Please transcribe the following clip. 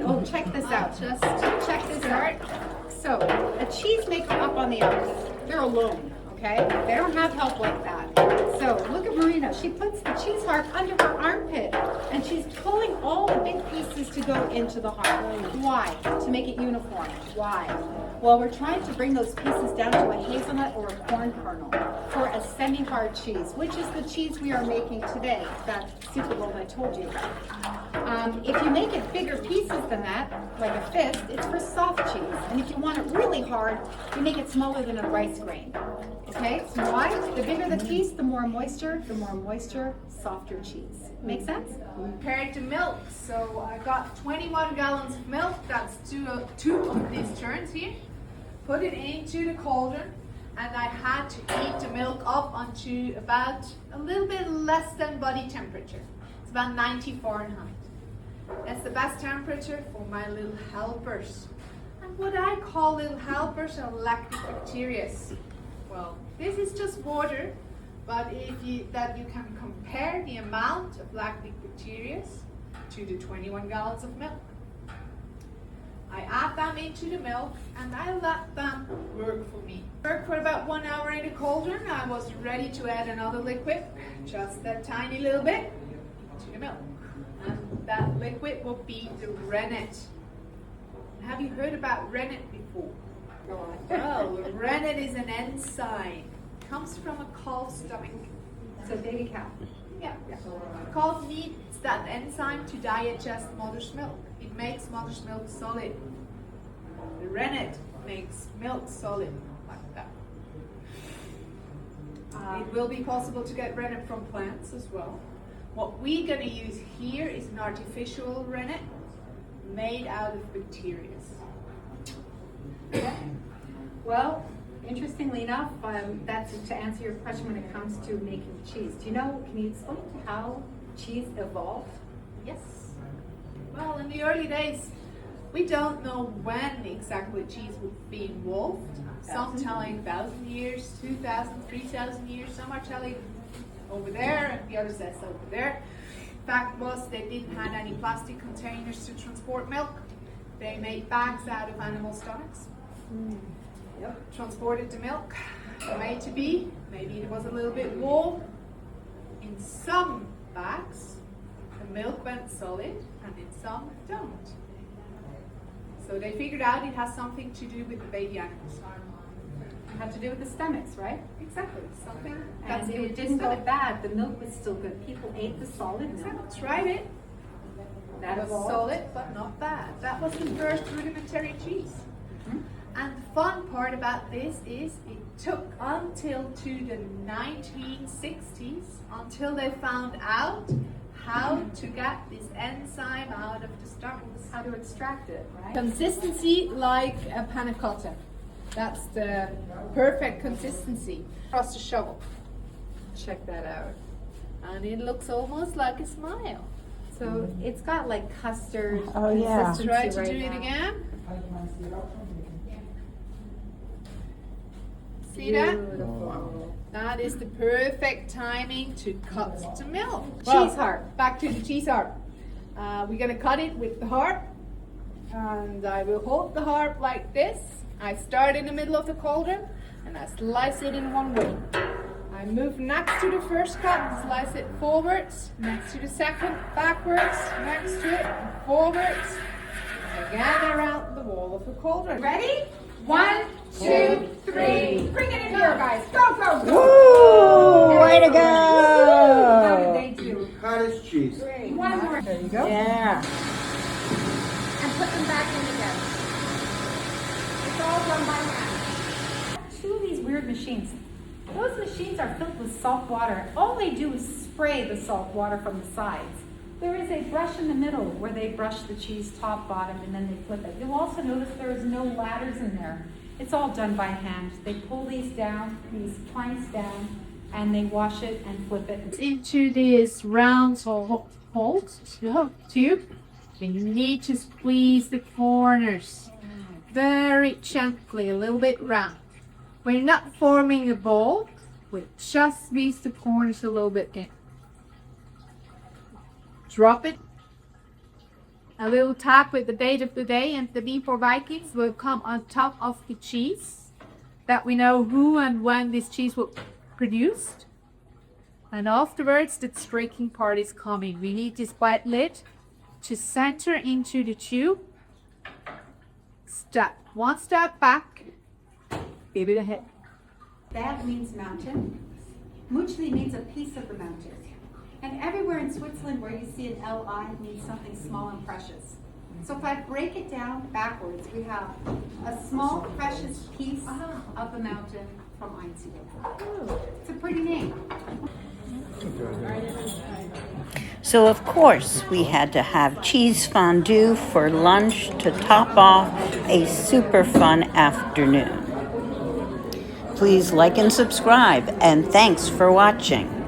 Oh, check this out. Just check this out. So, a cheesemaker up on the Alps, they're alone, okay? They don't have help like that. So, look at Marina. She puts the cheese harp under her armpit, and she's pulling all the big pieces to go into the harp. Why? To make it uniform. Why? Well, we're trying to bring those pieces down to a hazelnut or a corn kernel for a semi-hard cheese, which is the cheese we are making today, that super bowl I told you about. If you make it bigger pieces than that, like a fist, it's for soft cheese. And if you want it really hard, you make it smaller than a rice grain. Okay, so why? The bigger the piece, the more moisture, softer cheese. Make sense? Compared to milk, so I got 21 gallons of milk, that's two of these churns here. Put it into the cauldron, and I had to heat the milk up onto about a little bit less than body temperature. It's about 90 Fahrenheit. That's the best temperature for my little helpers. And what I call little helpers are lactic bacteria. Well, this is just water, but you can compare the amount of lactic bacteria to the 21 gallons of milk. I add them into the milk and I let them work for me. Work for about 1 hour in the cauldron. I was ready to add another liquid, just that tiny little bit, into the milk. And that liquid will be the rennet. Have you heard about rennet before? Well, rennet is an enzyme. It comes from a calf's stomach. So baby cow. Yeah. Calf needs that enzyme to digest mother's milk. It makes mother's milk solid. The rennet makes milk solid like that. It will be possible to get rennet from plants as well. What we're going to use here is an artificial rennet made out of bacteria. Okay. Well, interestingly enough, that's to answer your question when it comes to making cheese. Do you know, can you explain how cheese evolved? Yes. Well, in the early days, we don't know when exactly cheese would be evolved. Some telling 1,000 years, 2,000, 3,000 years. Some are telling over there, and the other says over there. Fact was, they didn't have any plastic containers to transport milk. They made bags out of animal stomachs. Yep. Transported the milk from A to B. Maybe it was a little bit warm. In some bags, the milk went solid, and in some don't. So they figured out it has something to do with the baby animals. It had to do with the stomachs, right? Exactly. Something. And it didn't go bad. The milk was still good. People ate the solid milk. Tried it. That was evolved. solid, but not bad. That was the first rudimentary cheese. And the fun part about this is it took until to the 1960s until they found out how to get this enzyme out of the stomachs. How to extract it, right? Consistency like a panna cotta. That's the perfect consistency. Across the shovel. Check that out. And it looks almost like a smile. So it's got like custard. Oh, yeah. consistency Try to right do it now. again. See that? Beautiful. That is the perfect timing to cut the milk. Cheese harp. Back to the cheese harp. We're going to cut it with the harp. And I will hold the harp like this. I start in the middle of the cauldron and I slice it in one way. I move next to the first cut, slice it forwards, next to the second, backwards, next to it, forwards. I gather out the wall of the cauldron. Ready? 1, 2, 3. Bring it in here, guys. Go, go, go. Woo! Way to How did go! they do? Cottage cheese. One more. There you go. Yeah. And put them back in again. It's all done by hand. Two of these weird machines. Those machines are filled with salt water. All they do is spray the salt water from the sides. There is a brush in the middle where they brush the cheese top, bottom, and then they flip it. You'll also notice there is no ladders in there. It's all done by hand. They pull these down, these planks down, and they wash it and flip it. Into this round hole tube, and you need to squeeze the corners very gently, a little bit round. We're not forming a ball, we just squeeze the corners a little bit in. Drop it, A little tap with the date of the day, and the B for Vikings will come on top of the cheese, that we know who and when this cheese was produced. And afterwards, the tricking part is coming. We need this wet lid to center into the tube. One step back, give it a hit. That means mountain. Muchli means a piece of the mountain. And everywhere in Switzerland where you see an LI means something small and precious. So if I break it down backwards, we have a small precious piece of the mountain from Einsiedeln. It's a pretty name. So of course we had to have cheese fondue for lunch to top off a super fun afternoon. Please like and subscribe, and thanks for watching.